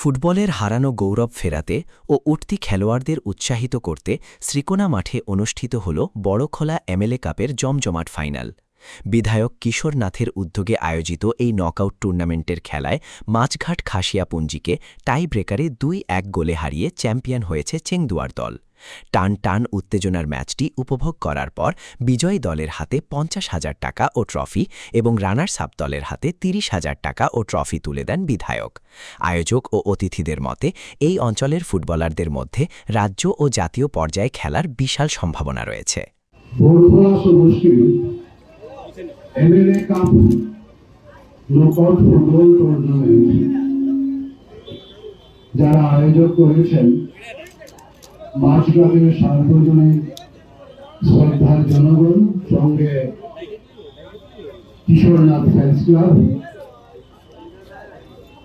ফুটবলের হারানো গৌরব ফেরাতে ও উঠতি খেলোয়াড়দের উৎসাহিত করতে শ্রীকোনা মাঠে অনুষ্ঠিত হল বড়খোলা এমএলএ কাপের জমজমাট ফাইনাল। বিধায়ক কিশোর নাথের উদ্যোগে আয়োজিত এই নকআউট টুর্নামেন্টের খেলায় মাছঘাট খাসিয়াপুঞ্জিকে টাই ব্রেকারে ২-১ গোলে হারিয়ে চ্যাম্পিয়ন হয়েছে চেংদুয়ার দল। টান টান উত্তেজনার ম্যাচটি উপভোগ করার পর বিজয়ী দলের হাতে ৫০,০০০ টাকা ও ট্রফি এবং রানার্স আপ দলের হাতে ৩০,০০০ টাকা ও ট্রফি তুলে দেন বিধায়ক। আয়োজক ও অতিথিদের মতে এই অঞ্চলের ফুটবলারদের মধ্যে রাজ্য ও জাতীয় পর্যায়ে খেলার বিশাল সম্ভাবনা রয়েছে। MLA cup knockout football tournament যারা আয়োজক করেছেন মাছগ্রামের সার্বজনীন শ্রদ্ধার জনগণ, সঙ্গে কিশোরনাথ ফ্যান্স ক্লাব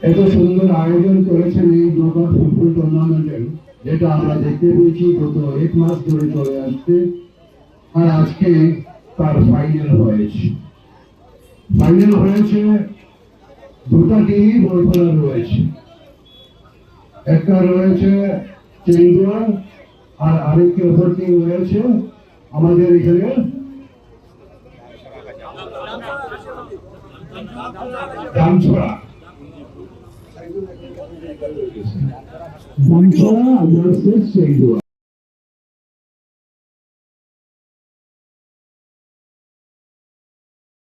এত সুন্দর আয়োজন করেছেন এই নকআউট ফুটবল টুর্নামেন্টের, যেটা আমরা দেখতে পেয়েছি গত ১ মাস ধরে চলে আসছে। আর আজকে তার ফাইনাল হয়েছে। দুটা টিমই বড়খোলা রয়েছে, একটা রয়েছে চেংদুয়া আর আরেকটি অপর টিম রয়েছে আমাদের এখানে দামছড়া ভার্সেস চেংদুয়া।